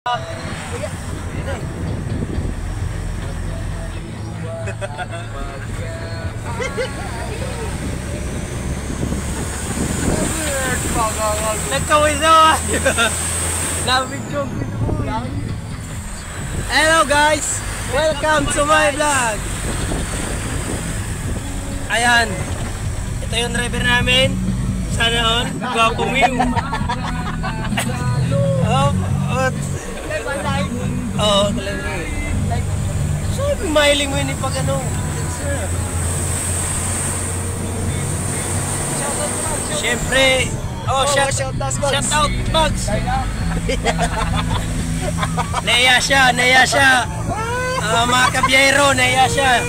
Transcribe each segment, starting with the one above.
Nagkawin na. Hello guys, welcome to my vlog. Ayan, ito yung driver namin. Sana on, gwapong view. Oh, talaga. So, mailing mo yun pag ano. Siyempre, shout out, Bugs. Naiya siya. Mga kabiyero, naiya siya.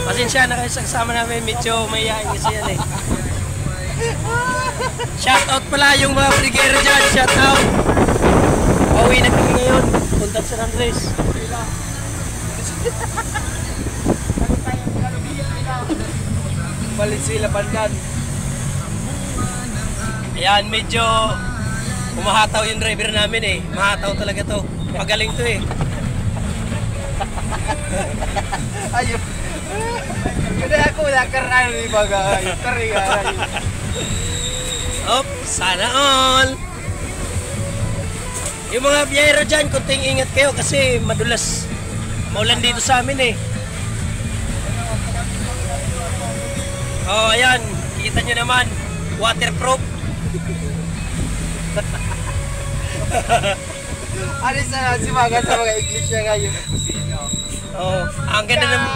Pasensya na kayo sa kasama namin, medyo mayayain kasi yan eh. Shout out pala yung mga brigero dyan, shout out. Pauwi na kami ngayon, punta sa San Andres. Balit sila pandan. Ayan, medyo umahataw yung driver namin eh. Mahataw talaga to. Magaling to eh. Ayun. Hindi ako nakaral ni bagay. Taringan. Op, sana all. Yung mga biyahero dyan, kunting ingat kayo kasi madulas. Maulan dito sa amin eh. Oh, ayan. Kita nyo naman. Waterproof. Ano sa simagan sa mga iglesia ngayon? Oh, ang ganda naman.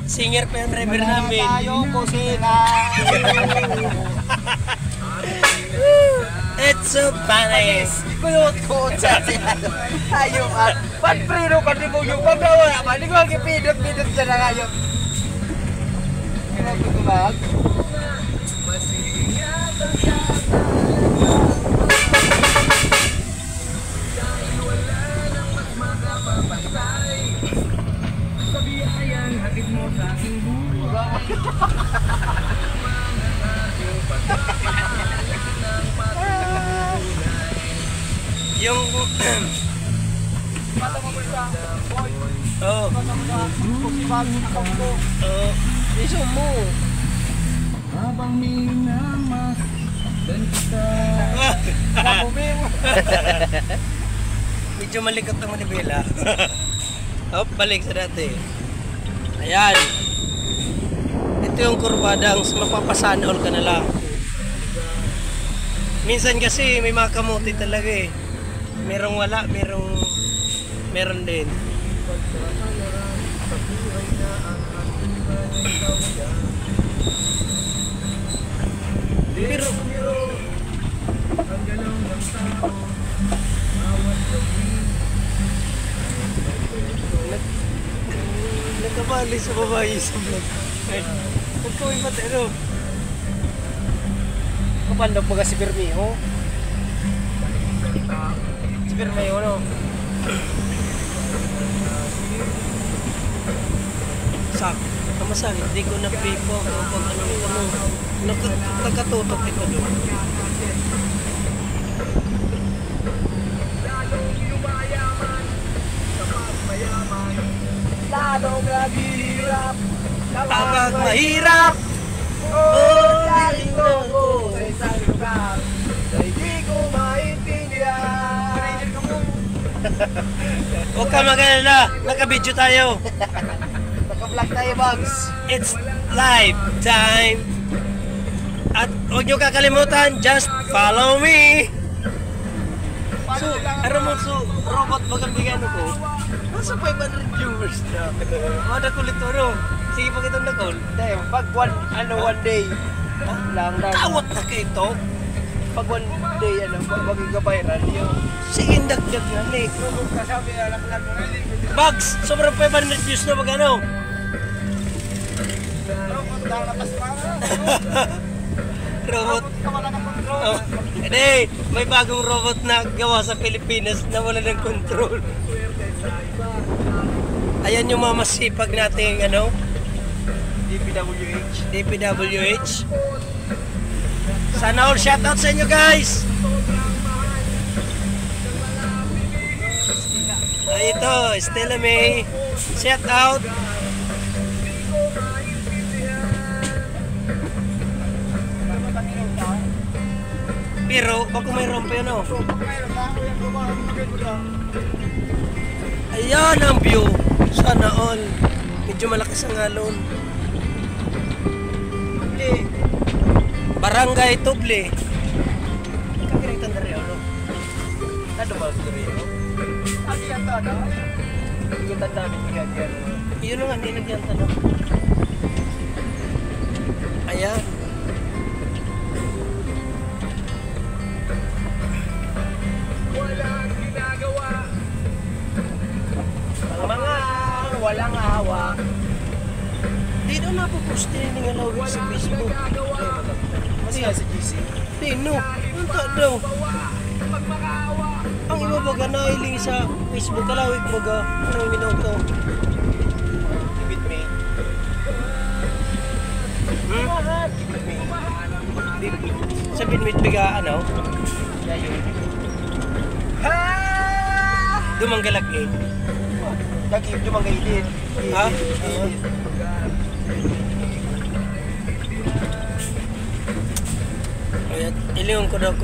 Singer pa yung driver namin. Tayo po sila. It's so funny. Kulot-kulot sa sila. Ayaw ka. Pagprino ka di mo yung paggawa naman. Di ko ang ipidot-pidot siya na ngayon. Kailangan ko ba? Yung iso mo Habang minamas dan kita medyo malikot ang manibela. Hop, balik sa dati. Ayan, ito yung kurbadang mapapasana all ka na lang. Minsan kasi may mga kamuti talaga eh. Merong wala, meron din. Pero nagkabali sa babae sa vlog. Nagkawin pa tayo. Kapandog baga si Bermejo. Si Bermejo, no? Sak, kamasan, hindi ko na-pipo kung nakatutok ito doon. Lalong naghihirap Kapag mahirap, daling ko sa isang lugar na hindi ko maintindihan. huwag ka mag-alala, naka-video tayo. Naka-vlog tayo, Bugs. It's live time. At huwag nyo kakalimutan, just follow me. So, robot bagang bigyan ko. Nasa 500 viewers na. Mga nakulit to, no? Sige pag itong nakul. Dahil, pag one day lang. Tawat na kayo ito. Pag one day, maging ka-viral yun. Sige, dagdag na, Nick. Bugs, sobrang 500 views na pag ano. Robot. Oh, hindi, may bagong robot na gawa sa Pilipinas na wala ng control. Ayan yung mga masipag nating ano, DPWH. Sana all shoutout sa inyo guys. Ay, ito, Stella May. Shout out. Pero, bako mayroon pa yun, oh. Ayan ang view. Sana all. Medyo malakas ang alon. Barangay Tuble. Kakiritan na rin, ano? Nadumal sa rin, no? Ati yan ta, no? Yung tanda namin yan. Yun nga, hindi nagyan tanong. Ayan. Mga walang awa. Di daw napopost din ng alawin sa Facebook. Mas nga si GC. Di no, unta daw. Ang iba baga nailing sa Facebook, kalawig baga. Anong minuto? Ibit me. Ibit me. Sa binmit biga, ano? Yeah, yun. Dumanggalag eh. Nag-give nyo mga ilit. Ha? Ayan, ilingon ko daw ko